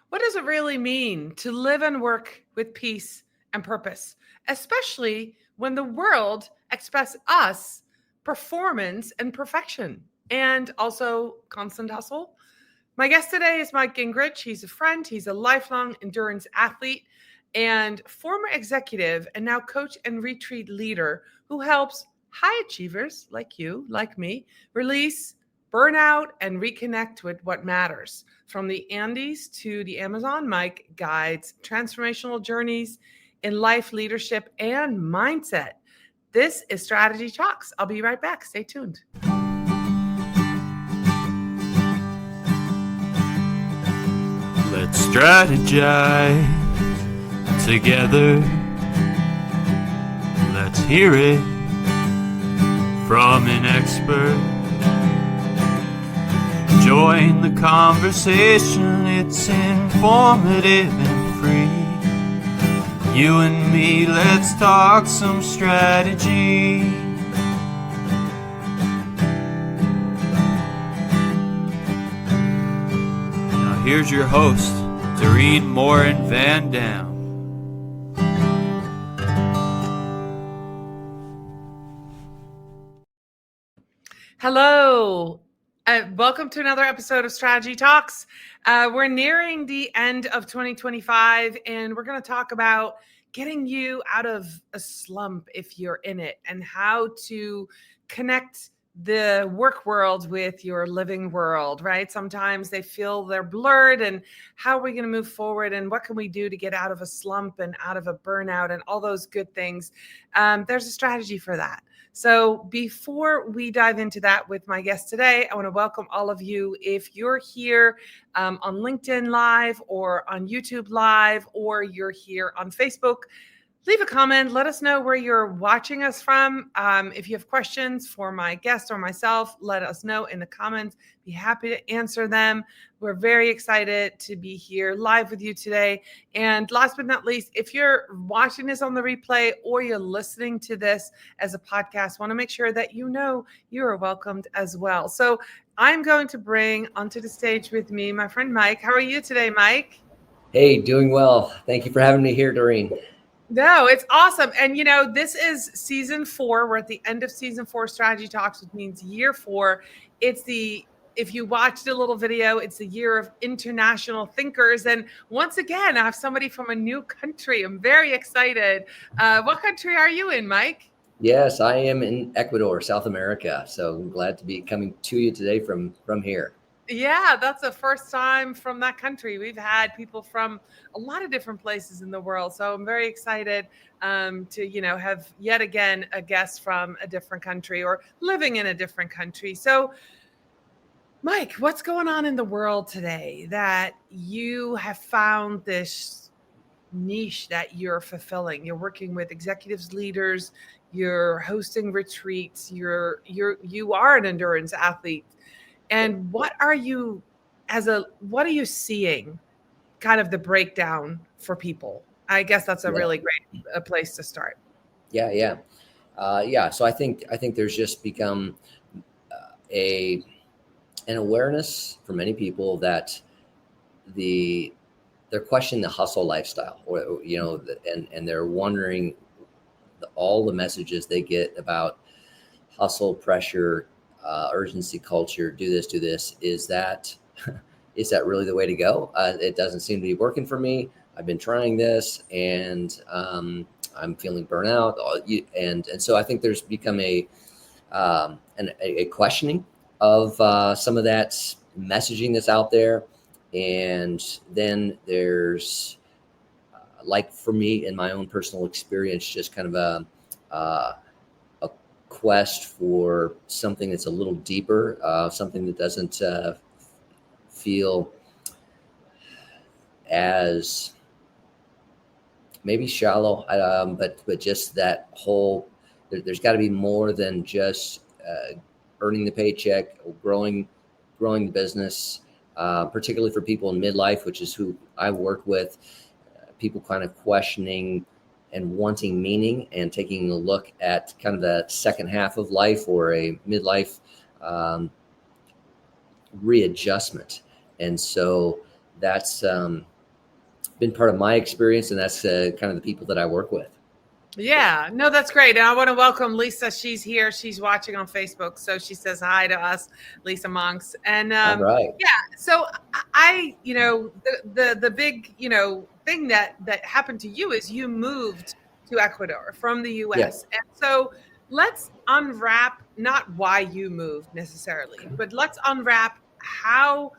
What does it really mean to live and work with peace and purpose, especially when the world expects us performance and perfection and also constant hustle? My guest today is Mike Gingrich. He's a friend, he's a lifelong endurance athlete and former executive and now coach and retreat leader who helps high achievers like you, like me, release burnout and reconnect with what matters. From the Andes to the Amazon, Mike guides transformational journeys in life, leadership, and mindset. This is Strategy Talks. I'll be right back. Stay tuned. Let's strategize together. Let's hear it from an expert. Join the conversation, it's informative and free. You and me, let's talk some strategy. Now here's your host, Morin-van. Hello. Welcome to another episode of Strategy Talks. We're nearing the end of 2025, and we're going to talk about getting you out of a slump if you're in it, and how to connect the work world with your living world, right? Sometimes they feel they're blurred, and how are we going to move forward, and what can we do to get out of a slump and out of a burnout and all those good things. There's a strategy for that. So before we dive into that with my guest today, I want to welcome all of you. If you're here on LinkedIn Live or on YouTube Live, or you're here on Facebook, leave a comment. Let us know where you're watching us from. If you have questions for my guest or myself, let us know in the comments. Be happy to answer them. We're very excited to be here live with you today. And last but not least, if you're watching this on the replay or you're listening to this as a podcast, want to make sure that you know you are welcomed as well. So I'm going to bring onto the stage with me my friend Mike. How are you today, Mike? Hey, doing well. Thank you for having me here, Doreen. No, it's awesome. And, you know, this is season 4. We're at the end of season 4 Strategy Talks, which means year 4. If you watched a little video, it's the year of international thinkers. And once again, I have somebody from a new country. I'm very excited. What country are you in, Mike? Yes, I am in Ecuador, South America. So I'm glad to be coming to you today from here. Yeah, that's the first time from that country. We've had people from a lot of different places in the world. So I'm very excited to, have yet again a guest from a different country or living in a different country. So, Mike, what's going on in the world today that you have found this niche that you're fulfilling? You're working with executives, leaders, you're hosting retreats, you are an endurance athlete. And what are you seeing kind of the breakdown for people? I guess that's a really great place to start. Yeah. So I think there's just become an awareness for many people that they're questioning the hustle lifestyle, or and they're wondering all the messages they get about hustle, pressure, urgency culture, do this. Is that really the way to go? It doesn't seem to be working for me. I've been trying this, and I'm feeling burnout. And so I think there's become a questioning of some of that messaging that's out there. And then there's, like for me in my own personal experience, just kind of a quest for something that's a little deeper, something that doesn't feel as maybe shallow, but just that whole, there's got to be more than just earning the paycheck, or growing the business, particularly for people in midlife, which is who I work with. People kind of questioning and wanting meaning, and taking a look at kind of the second half of life, or a midlife readjustment. And so that's been part of my experience, and that's kind of the people that I work with. Yeah, no, that's great. And I want to welcome Lisa. She's here. She's watching on Facebook. So she says hi to us, Lisa Monks. And All right. yeah, so the big, thing that happened to you is you moved to Ecuador from the US. Yes. And so let's unwrap not why you moved necessarily, but let's unwrap how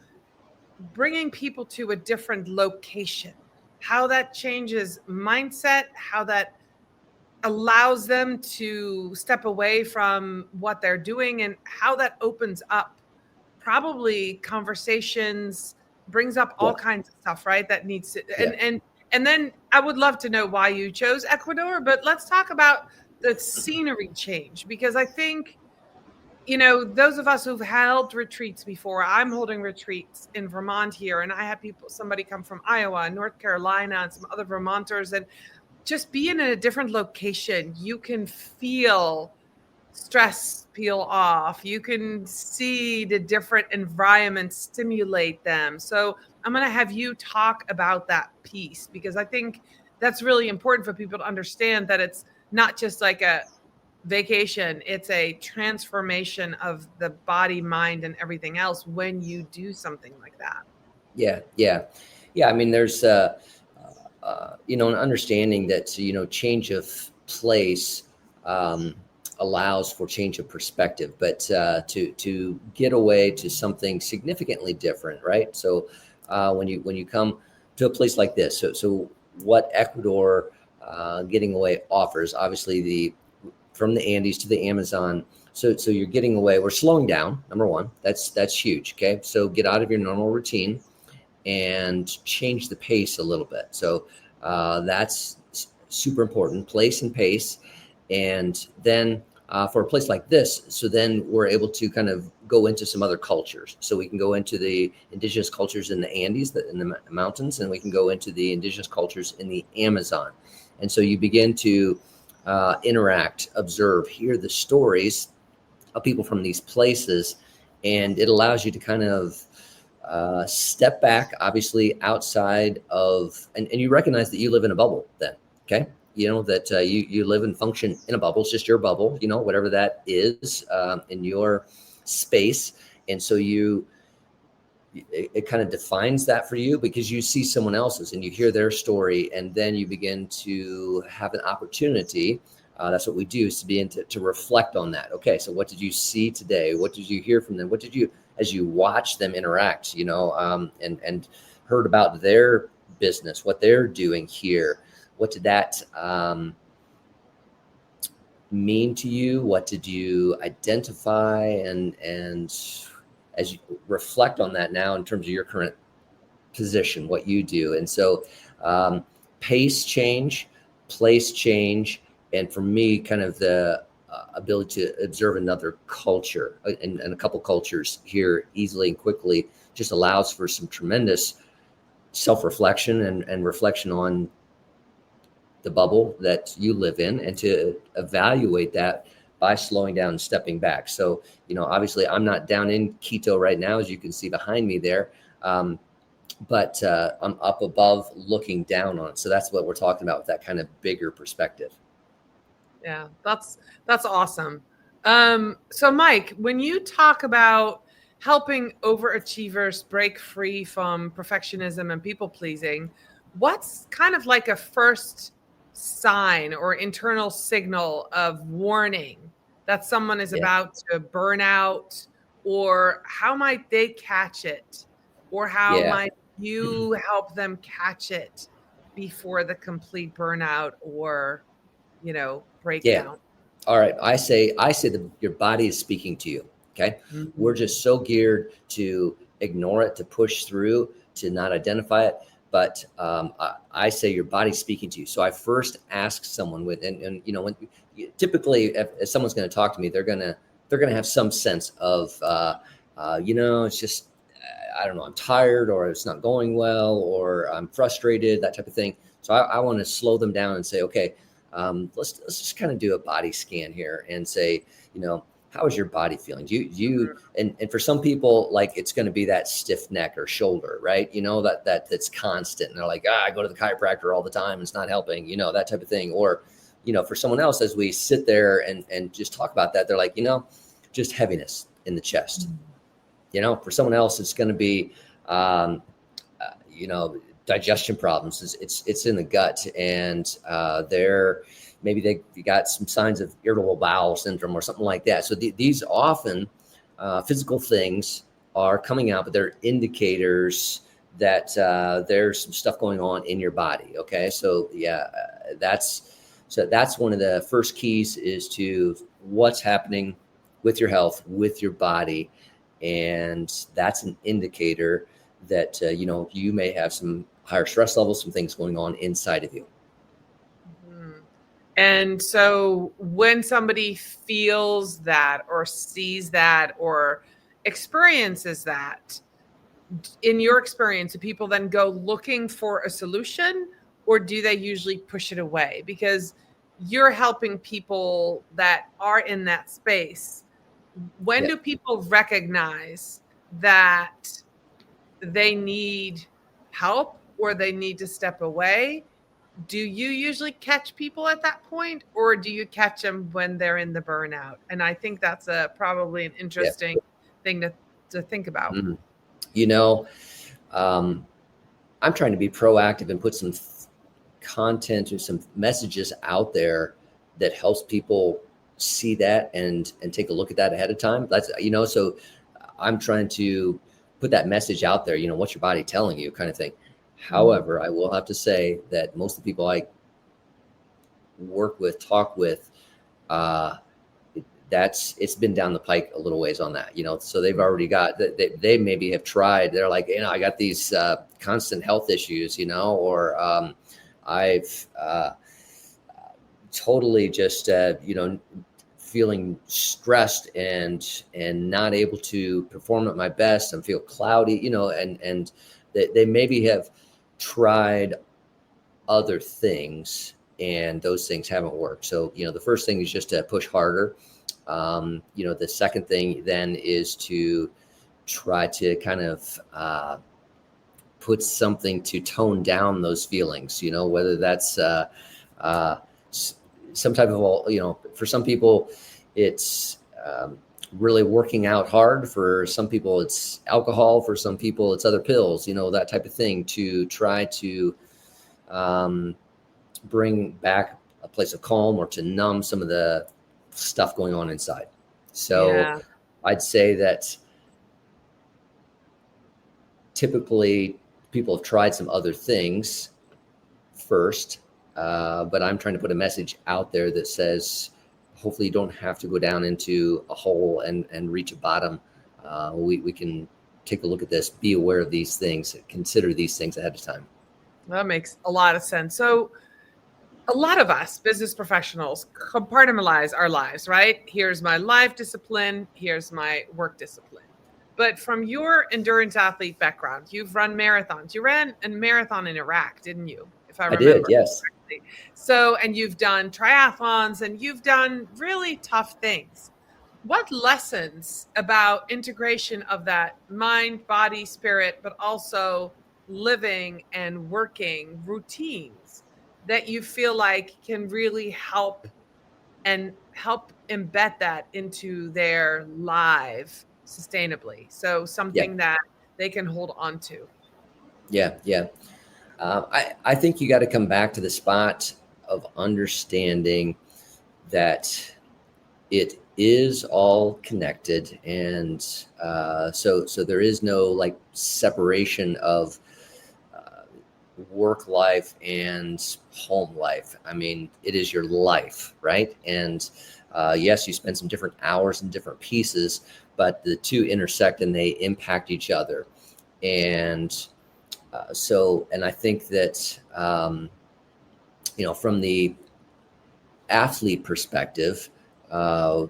bringing people to a different location, how that changes mindset, how that allows them to step away from what they're doing, and how that opens up probably conversations, brings up all kinds of stuff, right? That needs to, and then I would love to know why you chose Ecuador, but let's talk about the scenery change, because I think, those of us who've held retreats before, I'm holding retreats in Vermont here, and I have somebody come from Iowa, North Carolina, and some other Vermonters, and just being in a different location, you can feel stress peel off. You can see the different environments stimulate them. So I'm going to have you talk about that piece, because I think that's really important for people to understand that it's not just like a vacation. It's a transformation of the body, mind, and everything else when you do something like that. Yeah. I mean, there's, an understanding that, change of place allows for change of perspective, but to get away to something significantly different, right? So when you come to a place like this, so what Ecuador getting away offers, obviously from the Andes to the Amazon. So you're getting away. We're slowing down. Number one, that's huge. Okay, so get out of your normal routine and change the pace a little bit. So that's super important, place and pace. And then for a place like this, so then we're able to kind of go into some other cultures. So we can go into the indigenous cultures in the Andes, in the mountains, and we can go into the indigenous cultures in the Amazon. And so you begin to interact, observe, hear the stories of people from these places, and it allows you to kind of step back, obviously outside of, and you recognize that you live in a bubble then, okay? That you live and function in a bubble. It's just your bubble, whatever that is in your space. And so it kind of defines that for you, because you see someone else's and you hear their story, and then you begin to have an opportunity. That's what we do, is to begin to reflect on that. Okay, so what did you see today? What did you hear from them? What did you, as you watch them interact, and heard about their business, what they're doing here? What did that mean to you? What did you identify? And as you reflect on that now in terms of your current position, what you do. And so pace change, place change, and for me, kind of the ability to observe another culture and a couple cultures here easily and quickly just allows for some tremendous self-reflection and reflection on the bubble that you live in, and to evaluate that by slowing down and stepping back. So, obviously I'm not down in Quito right now, as you can see behind me there, but I'm up above looking down on it. So that's what we're talking about with that kind of bigger perspective. Yeah, that's awesome. So Mike, when you talk about helping overachievers break free from perfectionism and people pleasing, what's kind of like a first sign or internal signal of warning that someone is about to burn out, or how might they catch it, or how might you help them catch it before the complete burnout or breakdown? All right, I say that your body is speaking to you. Okay, we're just so geared to ignore it, to push through, to not identify it. But I say your body's speaking to you. So I first ask someone when typically if someone's going to talk to me, they're going to have some sense of, it's just, I don't know, I'm tired, or it's not going well, or I'm frustrated, that type of thing. So I want to slow them down and say, okay, let's just kind of do a body scan here and say, how is your body feeling? And for some people, like it's going to be that stiff neck or shoulder, right? That's constant. And they're like, I go to the chiropractor all the time. It's not helping, that type of thing. Or, for someone else, as we sit there and just talk about that, they're like, just heaviness in the chest. For someone else, it's going to be, digestion problems. It's in the gut, and maybe they got some signs of irritable bowel syndrome or something like that. So these often physical things are coming out, but they're indicators that there's some stuff going on in your body. Okay, so that's one of the first keys is to what's happening with your health, with your body, and that's an indicator that you may have some higher stress levels, some things going on inside of you. And so when somebody feels that or sees that or experiences that, in your experience, do people then go looking for a solution, or do they usually push it away? Because you're helping people that are in that space. When do people recognize that they need help or they need to step away? Do you usually catch people at that point, or do you catch them when they're in the burnout? And I think that's probably an interesting thing to think about. Mm-hmm. I'm trying to be proactive and put some content or some messages out there that helps people see that and take a look at that ahead of time. That's, so I'm trying to put that message out there, what's your body telling you, kind of thing. However, I will have to say that most of the people I work with, talk with, it's been down the pike a little ways on that, so they've already got, they maybe have tried, they're like, I got these constant health issues, or I've totally just, feeling stressed and not able to perform at my best and feel cloudy, and they maybe have tried other things and those things haven't worked. So, the first thing is just to push harder. The second thing then is to try to kind of put something to tone down those feelings, whether that's some type of, for some people it's really working out hard. For some people it's alcohol. For some people it's other pills, that type of thing, to try to bring back a place of calm or to numb some of the stuff going on inside. So I'd say that typically people have tried some other things first, but I'm trying to put a message out there that says, hopefully you don't have to go down into a hole and reach a bottom. We can take a look at this, be aware of these things, consider these things ahead of time. That makes a lot of sense. So a lot of us business professionals compartmentalize our lives, right? Here's my life discipline. Here's my work discipline. But from your endurance athlete background, you've run marathons. You ran a marathon in Iraq, didn't you? If I remember. I did, yes. Correctly. So, and you've done triathlons and you've done really tough things. What lessons about integration of that mind, body, spirit, but also living and working routines that you feel like can really help embed that into their life sustainably? So something that they can hold on to. I think you got to come back to the spot of understanding that it is all connected. And so there is no like separation of work life and home life. I mean, it is your life, right? And yes, you spend some different hours and different pieces, but the two intersect and they impact each other. And and I think that, from the athlete perspective, the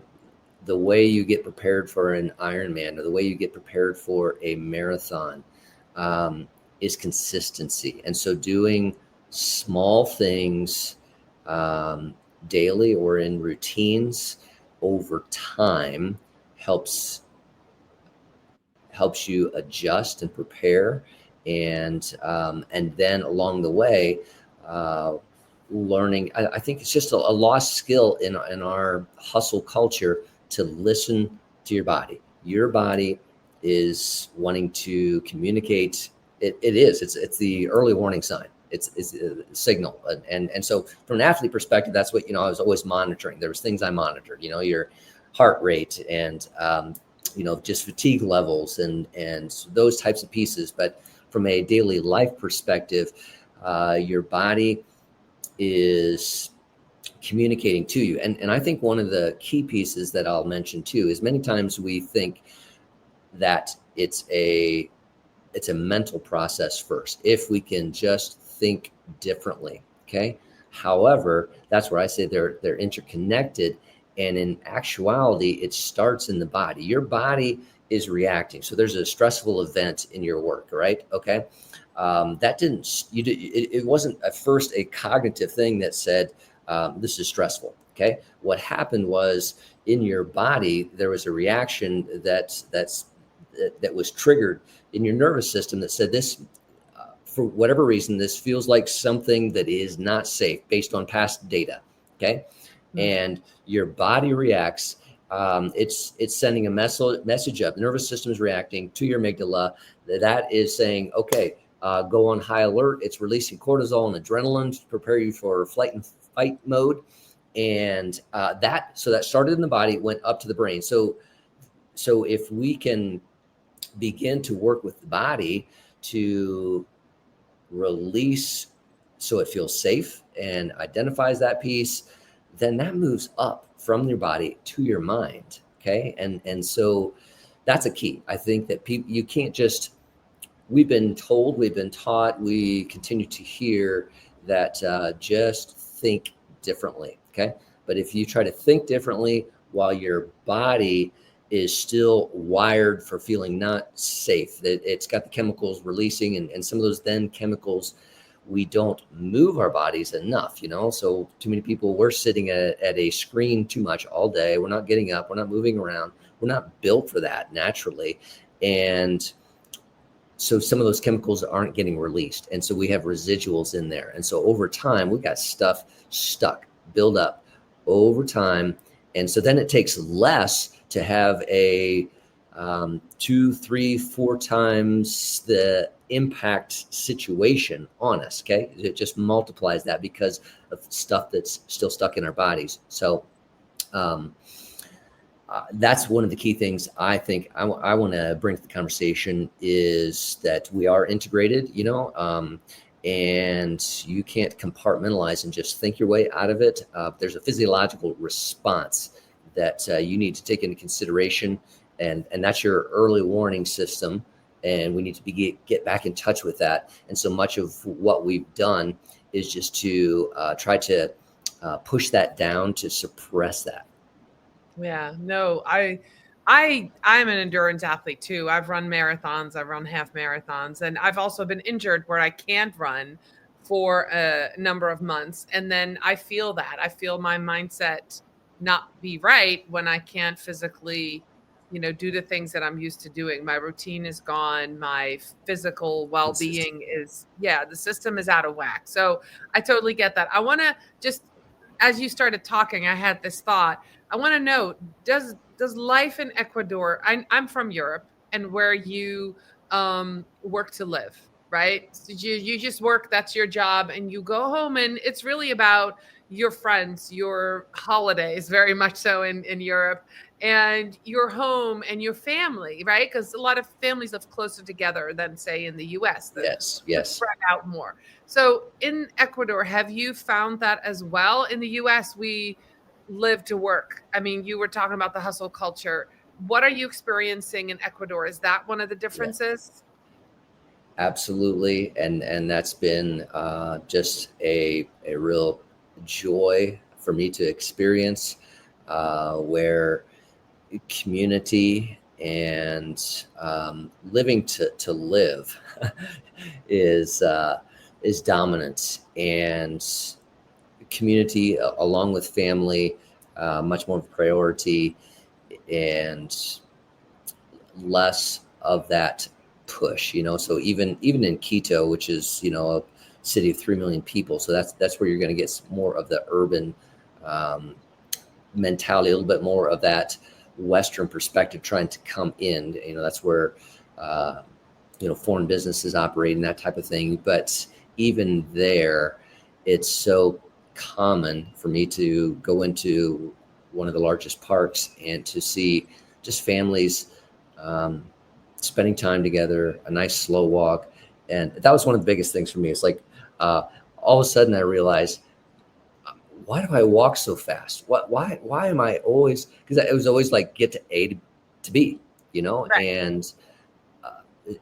way you get prepared for an Ironman or the way you get prepared for a marathon is consistency. And so doing small things daily or in routines over time helps you adjust and prepare, and then along the way, learning. I think it's just a lost skill in our hustle culture to listen to your body. Your body is wanting to communicate. It's the early warning sign. It's a signal, and so from an athlete perspective, that's what I was always monitoring. There was things I monitored. Your heart rate and just fatigue levels and those types of pieces. But from a daily life perspective, your body is communicating to you. And I think one of the key pieces that I'll mention too is many times we think that it's a mental process first. If we can just think differently, okay? However, that's where I say they're interconnected. And in actuality, it starts in the body. Your body is reacting. So there's a stressful event in your work, right? Okay. It wasn't at first a cognitive thing that said, this is stressful. Okay. What happened was in your body, there was a reaction that was triggered in your nervous system that said this, for whatever reason, this feels like something that is not safe based on past data. Okay. Mm-hmm. And your body reacts. It's sending a message up. The nervous system is reacting to your amygdala. That is saying, okay, go on high alert. It's releasing cortisol and adrenaline to prepare you for flight and fight mode. And that started in the body, went up to the brain. So if we can begin to work with the body to release so it feels safe and identifies that piece, then that moves up from your body to your mind. Okay. And so that's a key. I think that people, you can't just, we've been told, we've been taught, we continue to hear that just think differently. Okay. But if you try to think differently while your body is still wired for feeling not safe, that it's got the chemicals releasing and some of those then chemicals, we don't move our bodies enough, so too many people, we're sitting at a screen too much all day. We're not getting up. We're not moving around. We're not built for that naturally. And so some of those chemicals aren't getting released. And so we have residuals in there. And so over time, we've got stuff stuck, build up over time. And so then it takes less to have a 2, 3, 4 times the impact situation on us. Okay. It just multiplies that because of stuff that's still stuck in our bodies. So that's one of the key things I think I want to bring to the conversation is that we are integrated, and you can't compartmentalize and just think your way out of it. There's a physiological response that you need to take into consideration. And that's your early warning system. And we need to get back in touch with that. And so much of what we've done is just to try to push that down, to suppress that. Yeah, no, I'm an endurance athlete too. I've run marathons, I've run half marathons, and I've also been injured where I can't run for a number of months. And then I feel my mindset not be right when I can't physically do the things that I'm used to doing. My routine is gone. My physical well-being the system is out of whack. So I totally get that. I want to just, as you started talking, I had this thought. I want to know, does life in Ecuador, I'm from Europe, and where you work to live, right? So you just work, that's your job, and you go home, and it's really about your friends, your holidays, very much so in Europe, and your home and your family, right? Because a lot of families live closer together than, say, in the U.S. Yes. Spread out more. So in Ecuador, have you found that as well? In the U.S., we live to work. I mean, you were talking about the hustle culture. What are you experiencing in Ecuador? Is that one of the differences? Yeah. Absolutely. And that's been just a real joy for me to experience, where community and living to live is dominant, and community along with family much more of a priority, and less of that push, so even in Quito, which is, a city of 3 million people. So that's where you're going to get more of the urban mentality, a little bit more of that Western perspective trying to come in. That's where, foreign businesses operating, that type of thing. But even there, it's so common for me to go into one of the largest parks and to see just families spending time together, a nice slow walk. And that was one of the biggest things for me. It's like all of a sudden I realized, why do I walk so fast? Why am I always, because it was always like get to A to B, Right.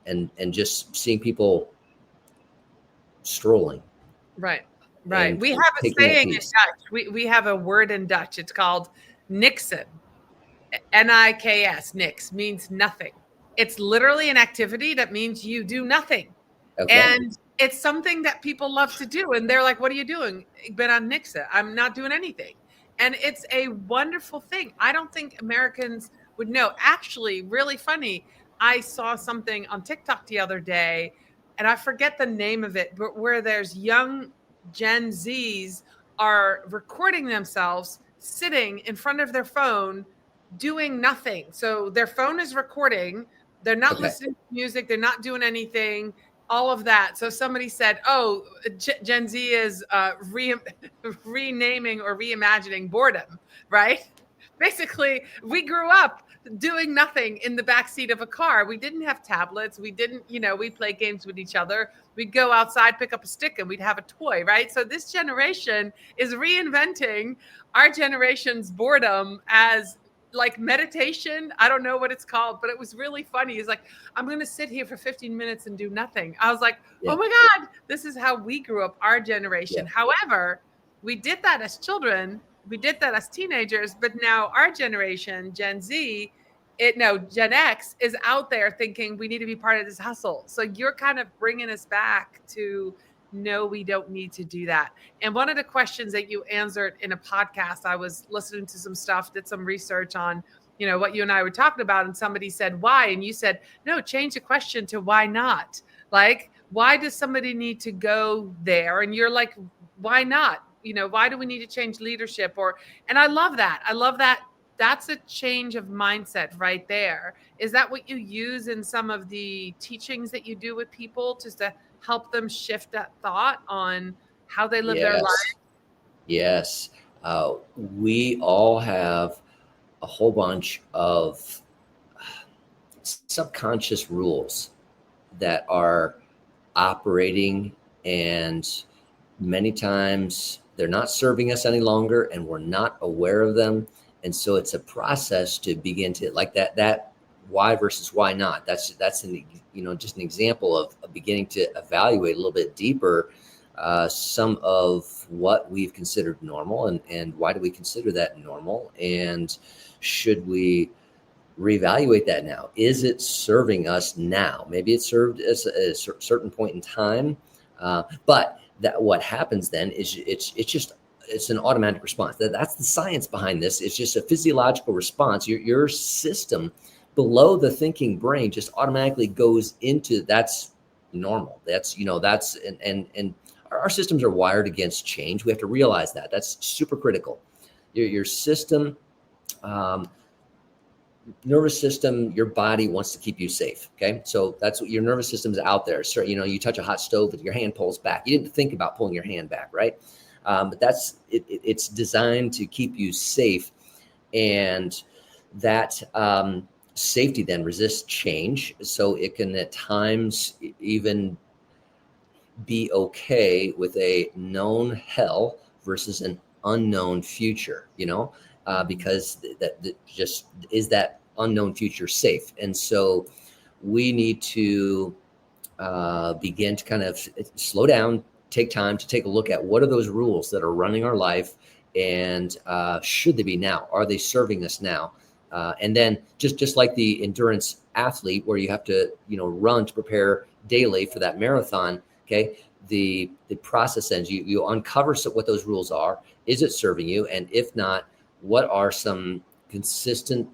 and just seeing people strolling Right. Right. and We have a taking it saying in peace. Dutch. We have a word in Dutch. It's called niksen. Niks. Nix means nothing. It's literally an activity that means you do nothing. Okay. And it's something that people love to do. And they're like, what are you doing? Ik ben aan niksen. I'm not doing anything. And it's a wonderful thing. I don't think Americans would know. Actually, really funny. I saw something on TikTok the other day, and I forget the name of it, but where there's young Gen Zs are recording themselves sitting in front of their phone doing nothing. So their phone is recording. They're not Okay. listening to music. They're not doing anything. All of that. So somebody said, "Oh, Gen Z is renaming or reimagining boredom." Right? Basically, we grew up doing nothing in the backseat of a car. We didn't have tablets. We didn't, we play games with each other. We'd go outside, pick up a stick, and we'd have a toy, right? So this generation is reinventing our generation's boredom as like meditation. I don't know what it's called, but it was really funny. He's like, I'm going to sit here for 15 minutes and do nothing. I was like, Yeah. oh my God, this is how we grew up, our generation. Yeah. However, we did that as children. We did that as teenagers, but now our generation, Gen Z, Gen X is out there thinking we need to be part of this hustle. So you're kind of bringing us back to no, we don't need to do that. And one of the questions that you answered in a podcast, I was listening to some stuff, did some research on, what you and I were talking about. And somebody said, why? And you said, no, change the question to why not? Like, why does somebody need to go there? And you're like, why not? Why do we need to change leadership? And I love that. I love that. That's a change of mindset right there. Is that what you use in some of the teachings that you do with people, just to help them shift that thought on how they live their Yes. life? Yes. We all have a whole bunch of subconscious rules that are operating, and many times they're not serving us any longer and we're not aware of them. And so it's a process to begin to like that why versus why not. That's just an example of beginning to evaluate a little bit deeper some of what we've considered normal, and why do we consider that normal, and should we reevaluate that now? Is it serving us now? Maybe it served us at a certain point in time, but that what happens then is it's an automatic response. That's the science behind this. It's just a physiological response. Your system below the thinking brain just automatically goes into that's normal. That's and our systems are wired against change. We have to realize that. That's super critical. Your system, nervous system, your body wants to keep you safe. Okay. So that's what your nervous system's out there. So, you touch a hot stove and your hand pulls back. You didn't think about pulling your hand back, right? But that's it. It's designed to keep you safe, and that safety then resists change. So it can at times even be okay with a known hell versus an unknown future, because that just is that unknown future safe. And so we need to begin to kind of slow down, take time to take a look at what are those rules that are running our life, and should they be now? Are they serving us now? And then just like the endurance athlete, where you have to run to prepare daily for that marathon. Okay, the process ends. You uncover what those rules are. Is it serving you? And if not, what are some consistent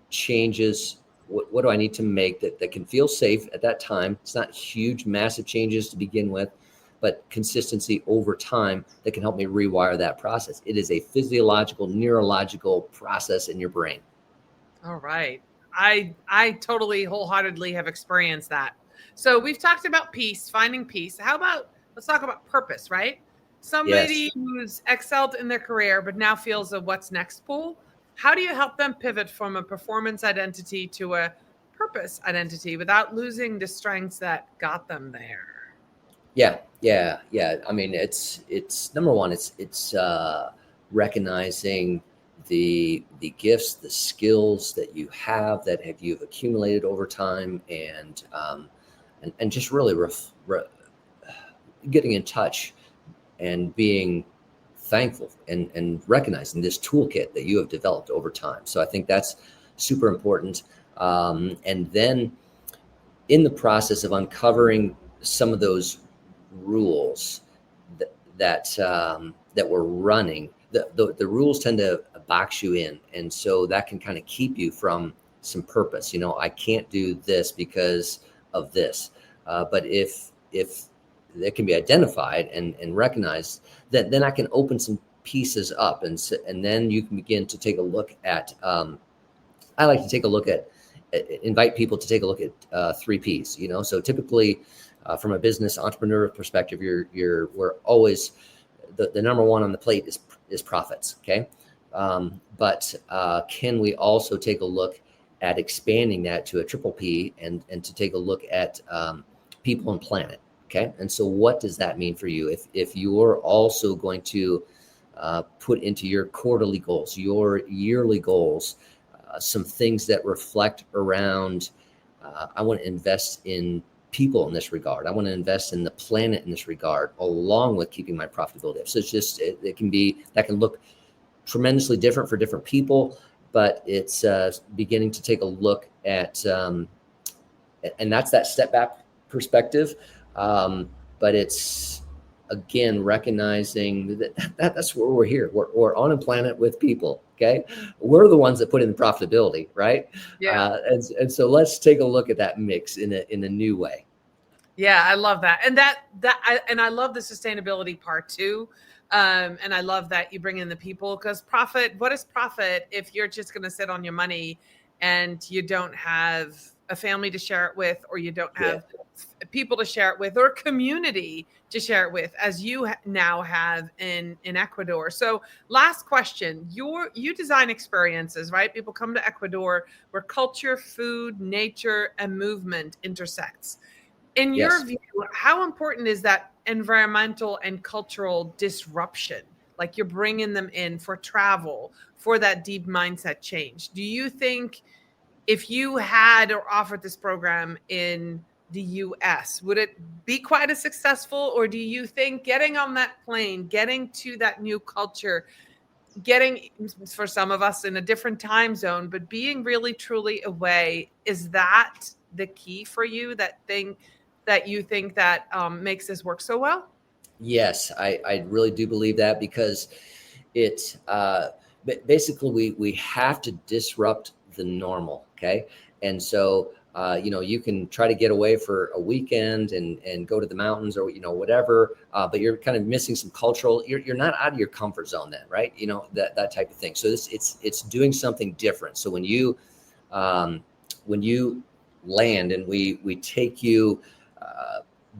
changes? What do I need to make that can feel safe at that time? It's not huge, massive changes to begin with, but consistency over time that can help me rewire that process. It is a physiological, neurological process in your brain. All right. I totally wholeheartedly have experienced that. So we've talked about peace, finding peace. How about let's talk about purpose, right? Somebody Yes. who's excelled in their career but now feels a what's next pull. How do you help them pivot from a performance identity to a purpose identity without losing the strengths that got them there? Yeah. I mean, it's number one. It's recognizing the gifts, the skills that you have you've accumulated over time, and just really getting in touch and being thankful and recognizing this toolkit that you have developed over time. So I think that's super important. And then in the process of uncovering some of those rules that we're running, the rules tend to box you in, and so that can kind of keep you from some purpose. I can't do this because of this, but if it can be identified and recognized, then I can open some pieces up, and then you can begin to take a look at. I like to take a look at, invite people to take a look at 3 Ps. So typically, from a business entrepreneur perspective, we're always the number one on the plate is profits. Okay, but can we also take a look at expanding that to a triple P and to take a look at people and planet? Okay, and so what does that mean for you if you're also going to put into your quarterly goals, your yearly goals, some things that reflect around, I want to invest in people in this regard. I want to invest in the planet in this regard, along with keeping my profitability up. So it's just, it can be, that can look tremendously different for different people, but it's beginning to take a look at, and that's that step back perspective. But it's, again, recognizing that's where we're here. We're on a planet with people. Okay, we're the ones that put in the profitability, right? Yeah. And so let's take a look at that mix in a new way. Yeah, I love that, and I love the sustainability part too. And I love that you bring in the people, because profit. What is profit if you're just going to sit on your money and you don't have a family to share it with, or you don't have people to share it with, or community to share it with, as you now have in Ecuador. So last question, you design experiences, right? People come to Ecuador where culture, food, nature, and movement intersects. In your view, how important is that environmental and cultural disruption? Like, you're bringing them in for travel, for that deep mindset change. Do you think if you had or offered this program in the US, would it be quite as successful? Or do you think getting on that plane, getting to that new culture, getting, for some of us, in a different time zone, but being really truly away, is that the key for you, that you think that makes this work so well? Yes, I really do believe that, because it basically we have to disrupt the normal. Okay, and so you can try to get away for a weekend and go to the mountains, or whatever, but you're kind of missing some cultural. You're not out of your comfort zone then, right? That type of thing. So it's doing something different. So when you land and we take you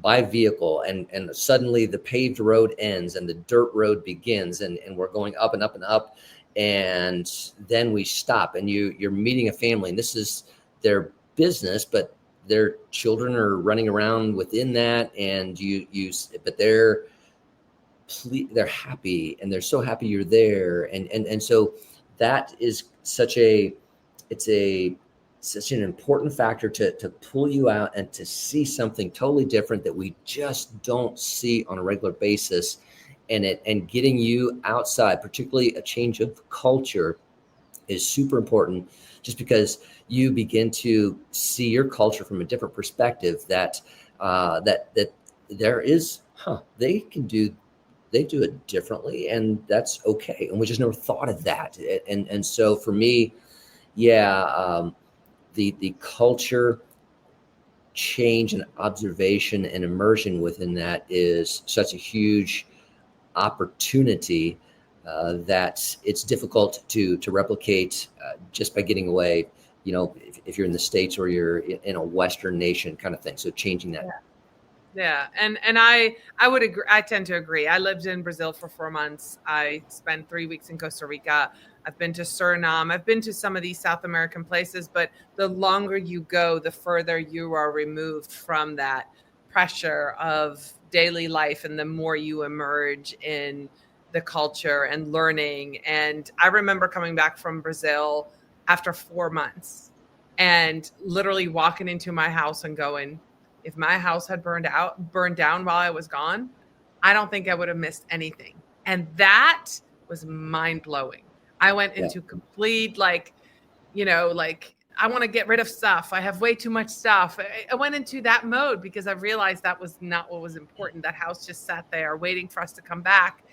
by vehicle, and suddenly the paved road ends and the dirt road begins, and we're going up and up and up, and then we stop, and you're meeting a family, and this is their business, but their children are running around within that, and but they're happy, and they're so happy you're there, and so that is such an important factor to pull you out and to see something totally different that we just don't see on a regular basis. And getting you outside, particularly a change of culture, is super important, just because you begin to see your culture from a different perspective, that there is, they can do they do it differently, and that's okay. And we just never thought of that. And so for me, the culture change and observation and immersion within that is such a huge opportunity that it's difficult to replicate just by getting away. If you're in the States or you're in a Western nation kind of thing. So changing that. Yeah. And I would agree. I tend to agree. I lived in Brazil for 4 months. I spent 3 weeks in Costa Rica. I've been to Suriname. I've been to some of these South American places, but the longer you go, the further you are removed from that pressure of daily life and the more you emerge in the culture and learning. And I remember coming back from Brazil after 4 months and literally walking into my house and going, if my house had burned down while I was gone, I don't think I would have missed anything. And that was mind blowing. I went into complete, like, I want to get rid of stuff. I have way too much stuff. I went into that mode because I realized that was not what was important. That house just sat there waiting for us to come back.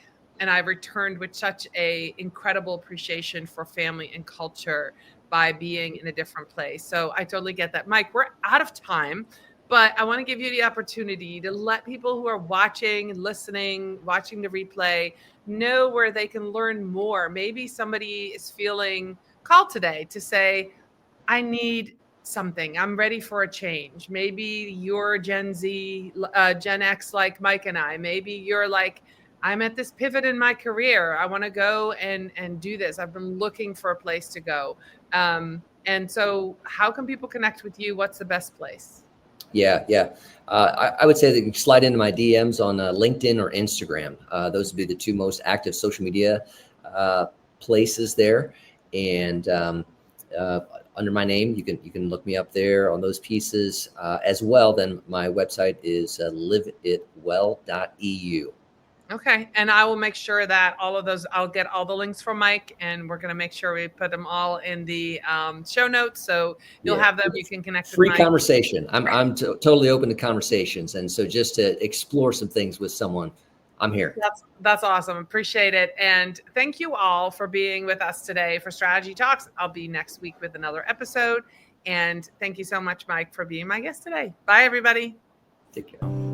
And I returned with such a incredible appreciation for family and culture by being in a different place. So I totally get that. Mike, we're out of time. But I want to give you the opportunity to let people who are watching, listening, watching the replay know where they can learn more. Maybe somebody is feeling called today to say, I need something. I'm ready for a change. Maybe you're Gen Z, Gen X like Mike and I. Maybe you're like, I'm at this pivot in my career. I want to go and do this. I've been looking for a place to go. And so how can people connect with you? What's the best place? Yeah. I would say that you can slide into my DMs on LinkedIn or Instagram. Those would be the two most active social media places there. And under my name, you can look me up there on those pieces as well. Then my website is liveitwell.eu. Okay. And I will make sure that all of those, I'll get all the links from Mike, and we're going to make sure we put them all in the show notes. So you'll have them. You can connect free with Mike. Conversation. I'm totally open to conversations. And so just to explore some things with someone, I'm here. That's awesome. Appreciate it. And thank you all for being with us today for Strategy Talks. I'll be next week with another episode. And thank you so much, Mike, for being my guest today. Bye, everybody. Take care.